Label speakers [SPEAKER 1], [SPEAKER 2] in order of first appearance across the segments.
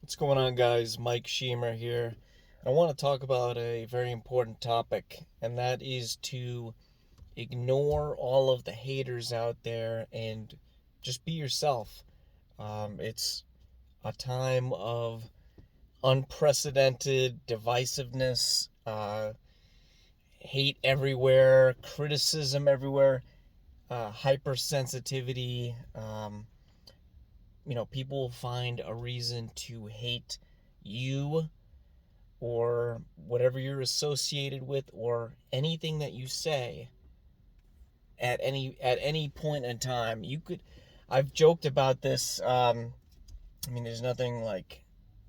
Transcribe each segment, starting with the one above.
[SPEAKER 1] What's going on, guys? Mike Sheemer here. I want to talk about a very important topic, and that is to ignore all of the haters out there and just be yourself. It's a time of unprecedented divisiveness, hate everywhere, criticism everywhere, hypersensitivity. People find a reason to hate you or whatever you're associated with or anything that you say at any point in time. I've joked about this. There's nothing like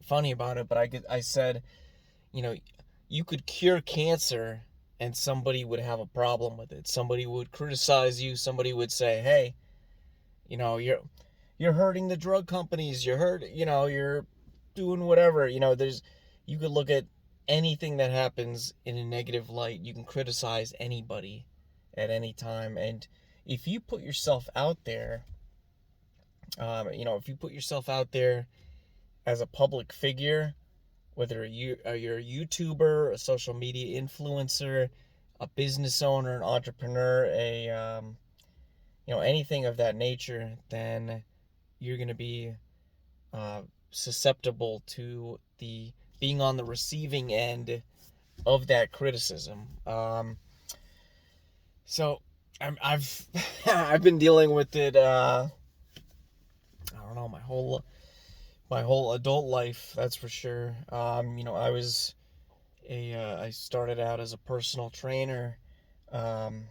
[SPEAKER 1] funny about it, but I said, you know you could cure cancer and somebody would have a problem with it. Somebody would criticize you. Somebody would say, hey, you're hurting the drug companies. You're doing whatever. You could look at anything that happens in a negative light. You can criticize anybody at any time. And if you put yourself out there, if you put yourself out there as a public figure, whether you're a YouTuber, a social media influencer, a business owner, an entrepreneur, anything of that nature, then you're going to be susceptible to the being on the receiving end of that criticism. So I've I've been dealing with it. I don't know, my whole adult life. That's for sure. I started out as a personal trainer. Um,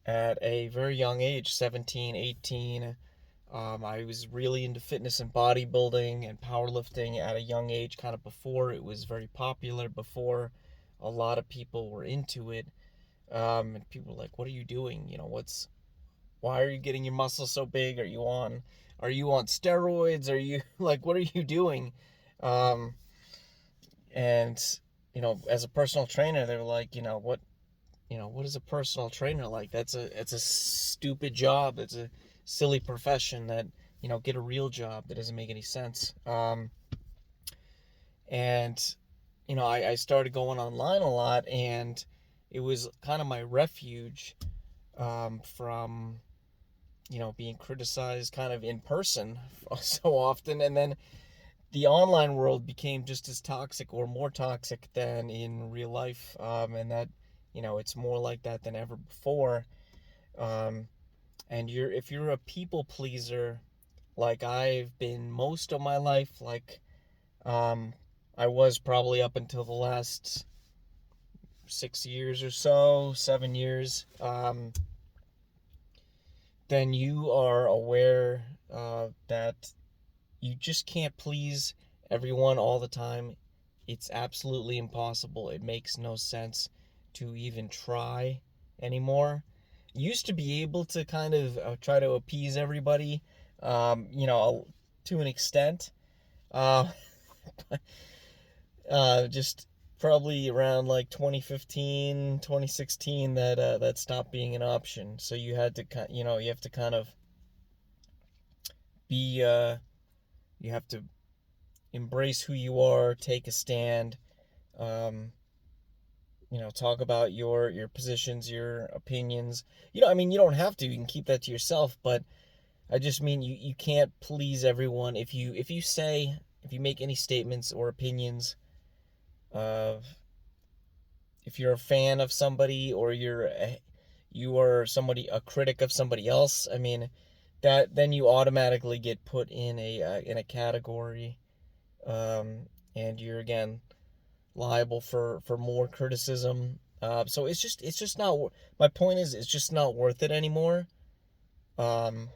[SPEAKER 1] at a very young age, 17, 18. I was really into fitness and bodybuilding and powerlifting at a young age, kind of before it was very popular, before a lot of people were into it. And people were like, "What are you doing? Why are you getting your muscles so big? Are you on steroids? Are you like, what are you doing?" Um, and as a personal trainer, they were like, what is a personal trainer like? It's a stupid job. It's a silly profession. Get a real job. That doesn't make any sense. And I started going online a lot, and it was kind of my refuge from being criticized kind of in person so often. And then the online world became just as toxic or more toxic than in real life. And that, it's more like that than ever before. Um, and if you're a people pleaser, like I've been most of my life, like um, I was probably up until the last 6 years or so, 7 years, then you are aware that you just can't please everyone all the time. It's absolutely impossible. It makes no sense to even try anymore. Used to be able to kind of try to appease everybody, to an extent. Uh, just probably around like 2015, 2016 that stopped being an option. So you have to kind of be you have to embrace who you are, take a stand, um, talk about your positions, your opinions. You don't have to. You can keep that to yourself, but I just mean you can't please everyone. If you make any statements or opinions, uh, if you're a fan of somebody or you are a critic of somebody else, I mean, that then you automatically get put in a category, and you're again liable for more criticism. So it's just not. My point is, it's just not worth it anymore. Um,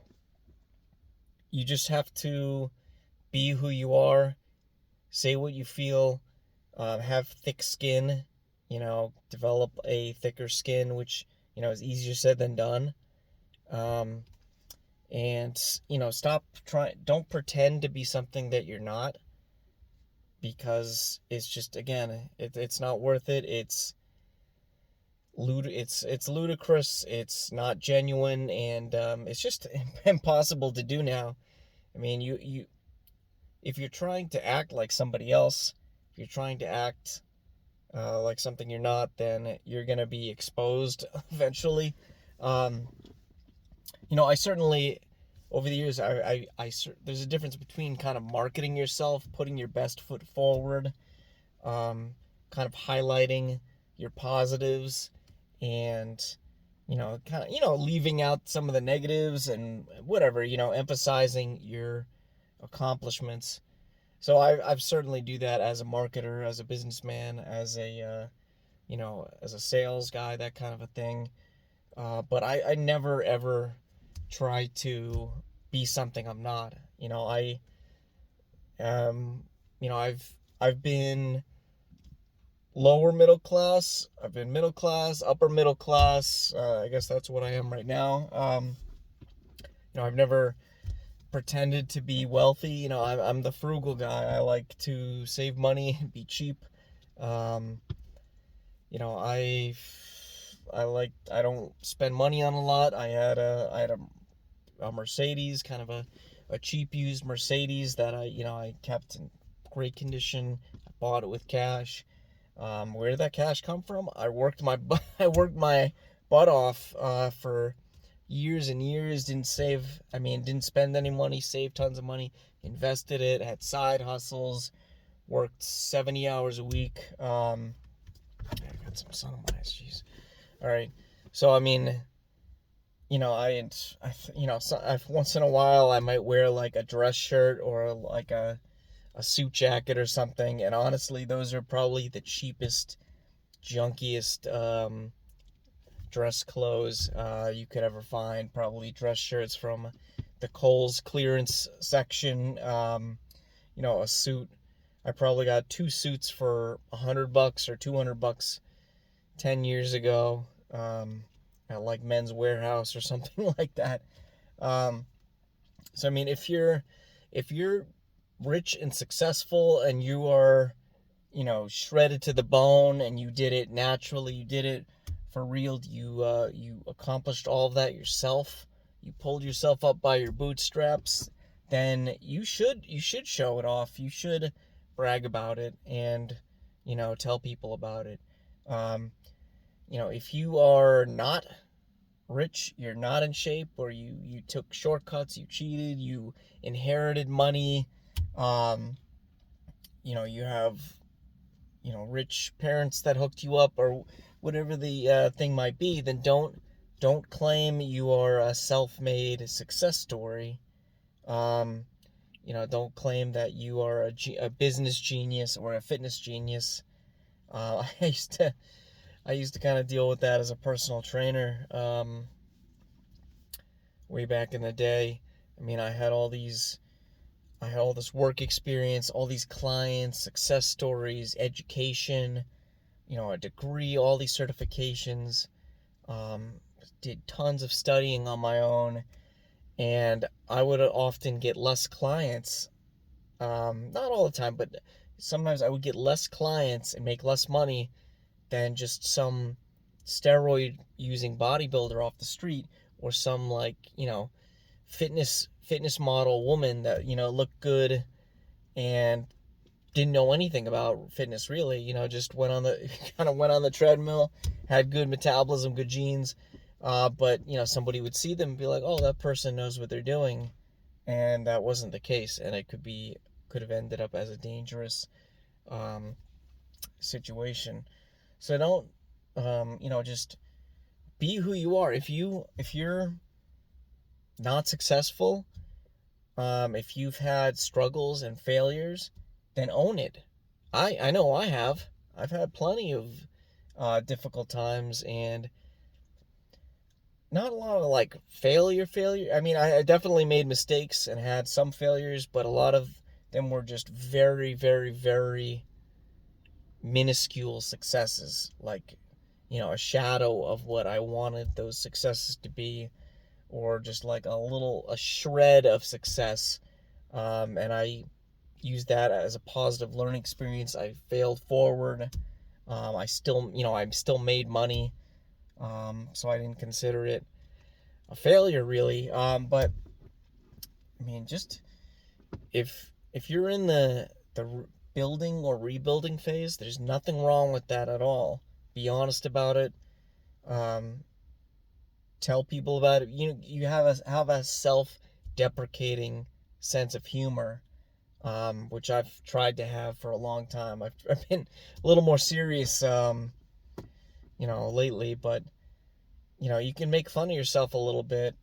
[SPEAKER 1] you just have to be who you are, say what you feel, have thick skin. Develop a thicker skin, which is easier said than done. Um, and stop trying. Don't pretend to be something that you're not, because it's just, again, it's not worth it. It's ludicrous. It's not genuine, and it's just impossible to do now. I mean, if you're trying to act like somebody else, if you're trying to act like something you're not, then you're gonna be exposed eventually. Um, I certainly, over the years, there's a difference between kind of marketing yourself, putting your best foot forward, kind of highlighting your positives, and kind of leaving out some of the negatives and whatever, emphasizing your accomplishments. So I've certainly do that as a marketer, as a businessman, as a as a sales guy, that kind of a thing. But I never ever try to be something I'm not. Um, I've been lower middle class. I've been middle class, upper middle class. I guess that's what I am right now. I've never pretended to be wealthy. I'm the frugal guy. I like to save money, be cheap. Um, I don't spend money on a lot. I had a Mercedes, kind of a cheap used Mercedes that I kept in great condition. I bought it with cash. Where did that cash come from? I worked my butt off for years and years. Didn't spend any money, saved tons of money, invested it, had side hustles, worked 70 hours a week. I got some sun on my eyes, jeez. All right. So, once in a while I might wear like a dress shirt or like a suit jacket or something. And honestly, those are probably the cheapest, junkiest dress clothes you could ever find. Probably dress shirts from the Kohl's clearance section. A suit. I probably got 2 suits for $100 or $200 10 years ago. At like Men's Warehouse or something like that. So if you're rich and successful and you are, shredded to the bone and you did it naturally, you did it for real, you accomplished all of that yourself, you pulled yourself up by your bootstraps, then you should show it off. You should brag about it and tell people about it. If you are not rich, you're not in shape, or you took shortcuts, you cheated, you inherited money, you have rich parents that hooked you up, or whatever the thing might be, then don't claim you are a self-made success story. Don't claim that you are a business genius or a fitness genius. I used to kind of deal with that as a personal trainer, way back in the day. I had all this work experience, all these clients, success stories, education, a degree, all these certifications, did tons of studying on my own, and I would often get less clients, not all the time, but sometimes I would get less clients and make less money than just some steroid using bodybuilder off the street, or some fitness model woman that looked good and didn't know anything about fitness really, just went on the treadmill, had good metabolism, good genes, but somebody would see them and be like, oh, that person knows what they're doing, and that wasn't the case, and it could have ended up as a dangerous situation. So don't, just be who you are. If you're not successful, if you've had struggles and failures, then own it. I know I have. I've had plenty of difficult times, and not a lot of like failure. I definitely made mistakes and had some failures, but a lot of them were just very, very, very minuscule successes, like a shadow of what I wanted those successes to be, or just like a shred of success, and I used that as a positive learning experience. I failed forward. I still made money, so I didn't consider it a failure really. But just if if you're in the building or rebuilding phase, there's nothing wrong with that at all. Be honest about it. Um, Tell people about it. You have a self-deprecating sense of humor, which I've tried to have for a long time. I've been a little more serious, lately, but you can make fun of yourself a little bit.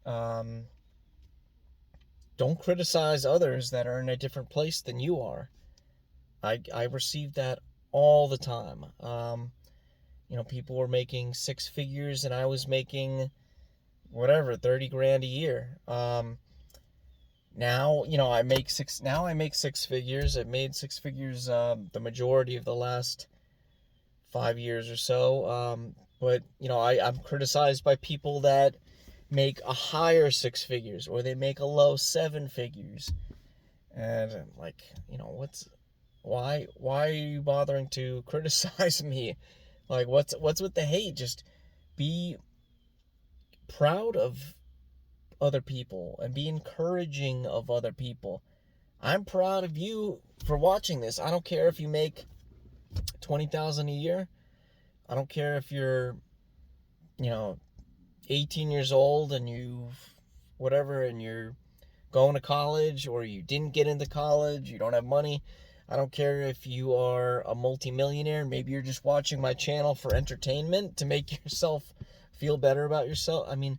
[SPEAKER 1] Don't criticize others that are in a different place than you are. I receive that all the time. People were making six figures and I was making whatever, 30 grand a year. Now, I make six figures. I've made six figures the majority of the last 5 years or so. But I'm criticized by people that make a higher six figures or they make a low seven figures. And I'm like, why are you bothering to criticize me? Like, what's with the hate? Just be proud of other people and be encouraging of other people. I'm proud of you for watching this. I don't care if you make 20,000 a year. I don't care if you're 18 years old and you're going to college or you didn't get into college, you don't have money. I don't care if you are a multimillionaire. Maybe you're just watching my channel for entertainment to make yourself feel better about yourself. I mean,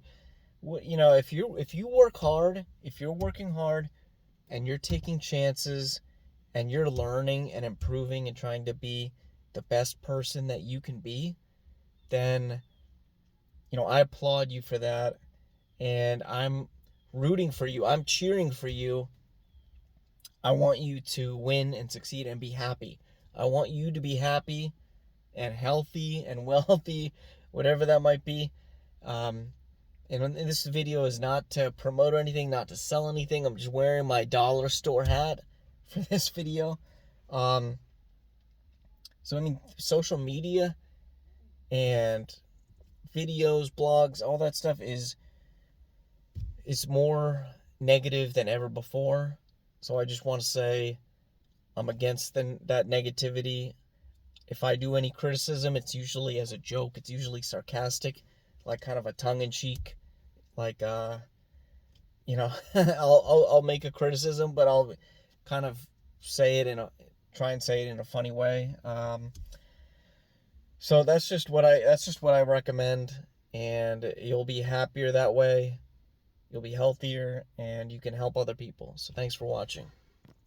[SPEAKER 1] if you work hard, if you're working hard and you're taking chances and you're learning and improving and trying to be the best person that you can be, then I applaud you for that, and I'm rooting for you. I'm cheering for you. I want you to win and succeed and be happy. I want you to be happy and healthy and wealthy, whatever that might be. And this video is not to promote anything, not to sell anything. I'm just wearing my dollar store hat for this video. Social media and videos, blogs, all that stuff is more negative than ever before. So I just want to say I'm against that negativity. If I do any criticism, it's usually as a joke. It's usually sarcastic, like kind of a tongue-in-cheek, like I'll make a criticism, but I'll kind of try and say it in a funny way. So that's just what I recommend, and you'll be happier that way. You'll be healthier, and you can help other people. So thanks for watching.